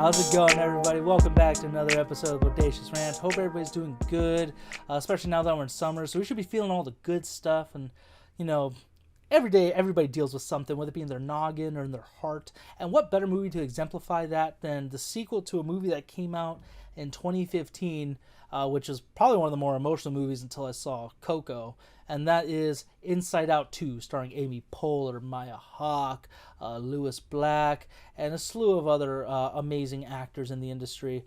How's it going, everybody? Welcome back to another episode of Bodacious Rant. Hope everybody's doing good, especially now that we're in summer. So we should be feeling all the good stuff. And, you know, every day everybody deals with something, whether it be in their noggin or in their heart. And what better movie to exemplify that than the sequel to a movie that came out in 2015, which is probably one of the more emotional movies until I saw Coco. And that is Inside Out 2, starring Amy Poehler, Maya Hawke, Lewis Black, and a slew of other amazing actors in the industry.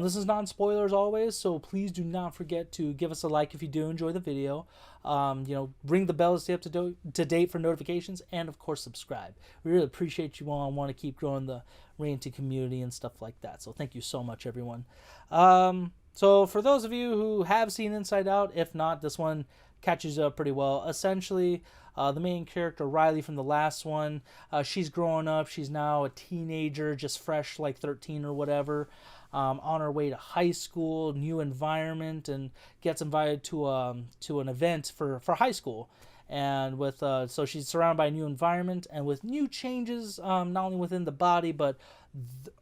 This is non-spoilers always, so please do not forget to give us a like if you do enjoy the video. Ring the bell to stay up to date for notifications, and of course subscribe. We really appreciate you all and want to keep growing the Ranty community and stuff like that. So thank you so much, everyone. So for those of you who have seen Inside Out, if not, this one catches up pretty well. Essentially, the main character, Riley, from the last one, she's growing up. She's now a teenager, just fresh, like 13 or whatever, on her way to high school, new environment, and gets invited to an event for high school. And with so she's surrounded by a new environment, and with new changes, not only within the body, but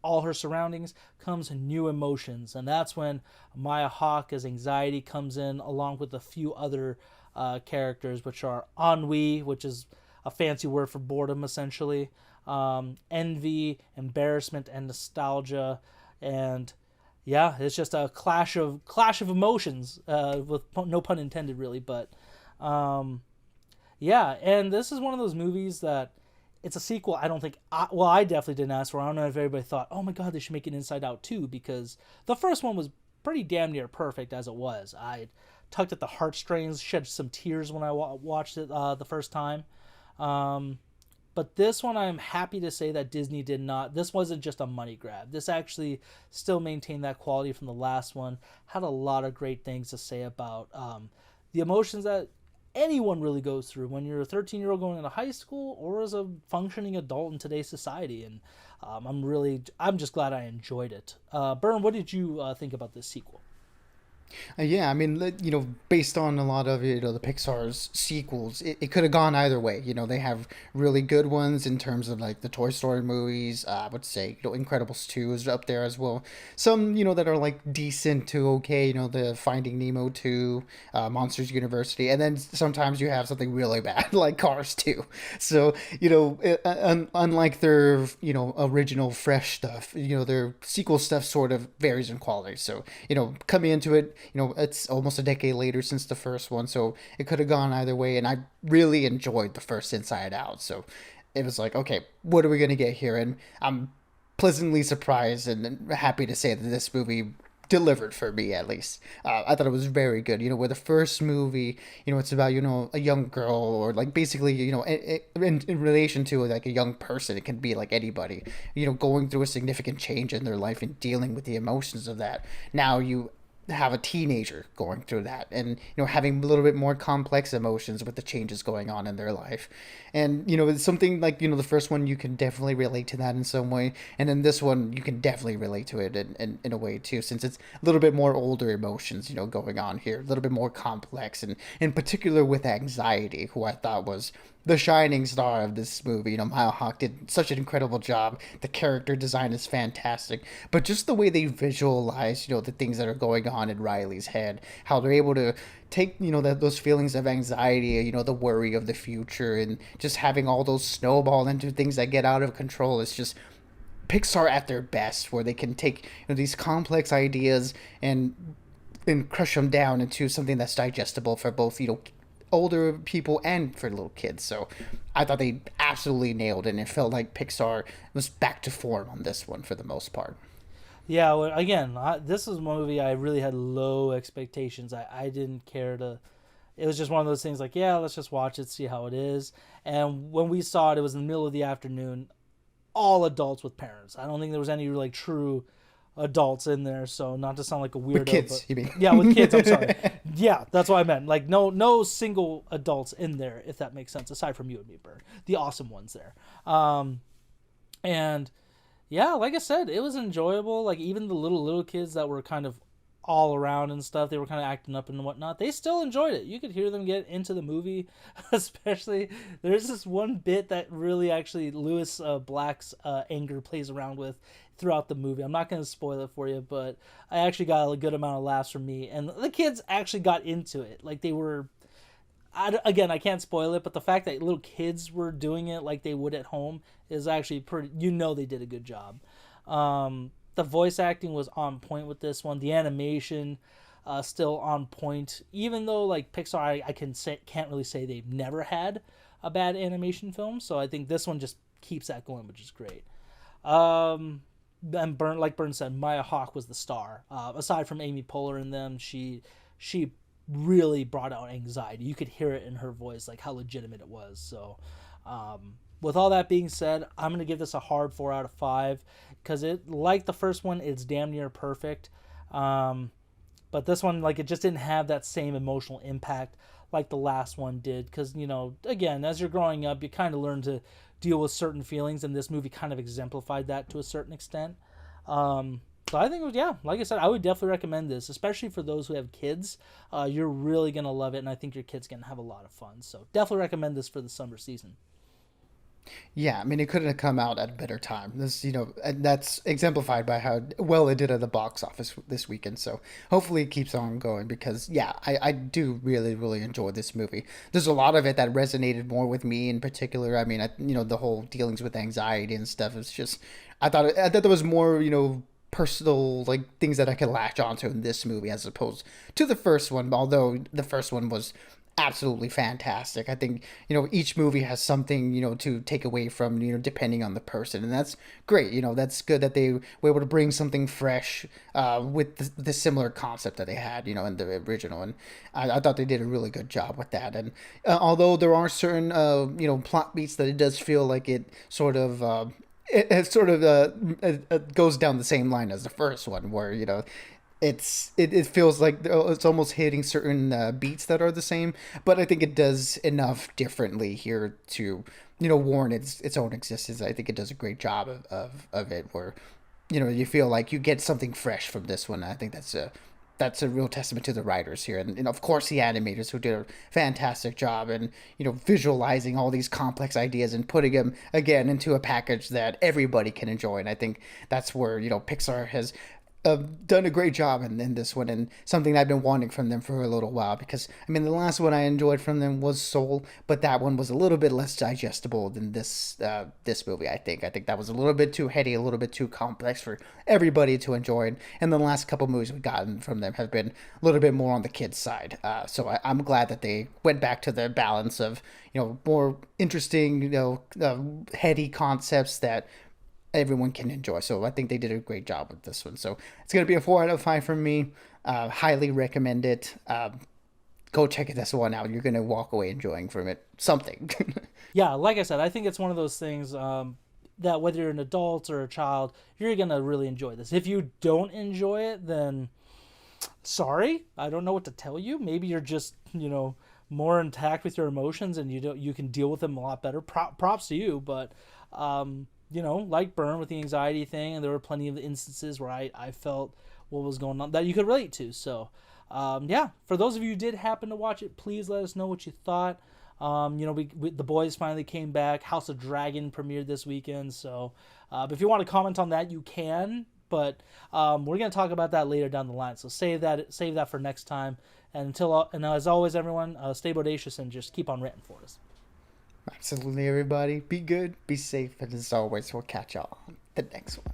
all her surroundings, comes new emotions. And that's when Maya Hawke as anxiety comes in, along with a few other characters, which are ennui, which is a fancy word for boredom, essentially, envy, embarrassment, and nostalgia. And yeah, it's just a clash of emotions, with no pun intended, really. But yeah, and this is one of those movies that it's a sequel. I don't think, I definitely didn't ask for. I don't know if everybody thought, oh my god, they should make an Inside Out 2, because the first one was pretty damn near perfect as it was. I tugged at the heartstrings, shed some tears when I watched it the first time. But this one, I'm happy to say that Disney did not. This wasn't just a money grab. This actually still maintained that quality from the last one. Had a lot of great things to say about the emotions that anyone really goes through when you're a 13-year-old going into high school, or as a functioning adult in today's society. And I'm just glad I enjoyed it. Bern, what did you think about this sequel? Yeah, I mean, based on a lot of, the Pixar's sequels, it could have gone either way. They have really good ones in terms of like the Toy Story movies. I would say, Incredibles 2 is up there as well. Some, that are like decent to okay, the Finding Nemo 2, Monsters University. And then sometimes you have something really bad like Cars 2. So, unlike their, original fresh stuff, their sequel stuff sort of varies in quality. So, coming into it, it's almost a decade later since the first one, so it could have gone either way, and I really enjoyed the first Inside Out, so it was like, okay, what are we going to get here? And I'm pleasantly surprised and happy to say that this movie delivered for me, at least. I thought it was very good. Where the first movie, it's about, a young girl, or like basically, in relation to like a young person, it can be like anybody, going through a significant change in their life and dealing with the emotions of that. Now you have a teenager going through that, and having a little bit more complex emotions with the changes going on in their life. And it's something like, the first one, you can definitely relate to that in some way, and then this one you can definitely relate to it in a way too, since it's a little bit more older emotions going on here, a little bit more complex, and in particular with anxiety, who I thought was the shining star of this movie. Maya Hawke did such an incredible job. The character design is fantastic, but just the way they visualize, the things that are going on in Riley's head, how they're able to take, those feelings of anxiety, the worry of the future, and just having all those snowball into things that get out of control. It's just Pixar at their best, where they can take, these complex ideas and crush them down into something that's digestible for both, older people and for little kids. So I thought they absolutely nailed it, and it felt like Pixar was back to form on this one for the most part. Yeah, well, again, this is a movie I really had low expectations. I didn't care to. It was just one of those things like, yeah, let's just watch it, see how it is. And when we saw it, it was in the middle of the afternoon, all adults with parents. I don't think there was any like true adults in there, so not to sound like a weirdo. With kids, but, you mean? Yeah, with kids, I'm sorry. Yeah, that's what I meant. Like, no single adults in there, if that makes sense, aside from you and me, Bird. The awesome ones there. And yeah, like I said, it was enjoyable. Like, even the little kids that were kind of all around and stuff, they were kind of acting up and whatnot, they still enjoyed it. You could hear them get into the movie. Especially, there's this one bit that really actually Lewis Black's anger plays around with. throughout the movie. I'm not going to spoil it for you, but I actually got a good amount of laughs from me, and the kids actually got into it. Like they were. Again, I can't spoil it, but the fact that little kids were doing it like they would at home is actually pretty. They did a good job. The voice acting was on point with this one. The animation, still on point. Even though like Pixar, I can't really say they've never had a bad animation film. So I think this one just keeps that going, which is great. And like Burn said, Maya Hawke was the star. Aside from Amy Poehler and them, she really brought out anxiety. You could hear it in her voice, like how legitimate it was. So, with all that being said, I'm gonna give this a hard 4 out of 5 because it, like the first one, it's damn near perfect. But this one, like, it just didn't have that same emotional impact like the last one did. Because again, as you're growing up, you kind of learn to deal with certain feelings, and this movie kind of exemplified that to a certain extent. So I think, yeah, like I said, I would definitely recommend this, especially for those who have kids. You're really going to love it, and I think your kid's going to have a lot of fun. So definitely recommend this for the summer season. Yeah, I mean, it couldn't have come out at a better time. This, and that's exemplified by how well it did at the box office this weekend. So hopefully it keeps on going because, yeah, I do really, really enjoy this movie. There's a lot of it that resonated more with me in particular. I mean, the whole dealings with anxiety and stuff is just, I thought there was more, personal like things that I could latch onto in this movie as opposed to the first one, although the first one was absolutely fantastic. I think each movie has something to take away from depending on the person, and that's great. That's good that they were able to bring something fresh with the similar concept that they had in the original, and I thought they did a really good job with that. And although there are certain plot beats that it does feel like it sort of it sort of goes down the same line as the first one, where it feels like it's almost hitting certain beats that are the same, but I think it does enough differently here to warrant its own existence. I think it does a great job of it, where you feel like you get something fresh from this one. I think that's a real testament to the writers here, and of course the animators who did a fantastic job and visualizing all these complex ideas and putting them again into a package that everybody can enjoy. And I think that's where Pixar has done a great job in this one, and something I've been wanting from them for a little while, because I mean the last one I enjoyed from them was Soul, but that one was a little bit less digestible than this movie. I think that was a little bit too heady, a little bit too complex for everybody to enjoy, and the last couple movies we've gotten from them have been a little bit more on the kids side. So I'm glad that they went back to the balance of more interesting heady concepts that everyone can enjoy. So I think they did a great job with this one. So it's going to be a 4 out of 5 from me. Highly recommend it. Go check this one out. You're going to walk away enjoying from it something. Yeah, like I said, I think it's one of those things that whether you're an adult or a child, you're going to really enjoy this. If you don't enjoy it, then sorry, I don't know what to tell you. Maybe you're just, more intact with your emotions and you can deal with them a lot better. Props to you, but like Burn with the anxiety thing, and there were plenty of instances where I felt what was going on that you could relate to. So, yeah, for those of you who did happen to watch it, please let us know what you thought. We the boys finally came back. House of Dragon premiered this weekend. So, if you want to comment on that, you can. But we're gonna talk about that later down the line. So save that for next time. And as always, everyone, stay bodacious and just keep on ranting for us. Absolutely, everybody. Be good, be safe, and as always, we'll catch y'all on the next one.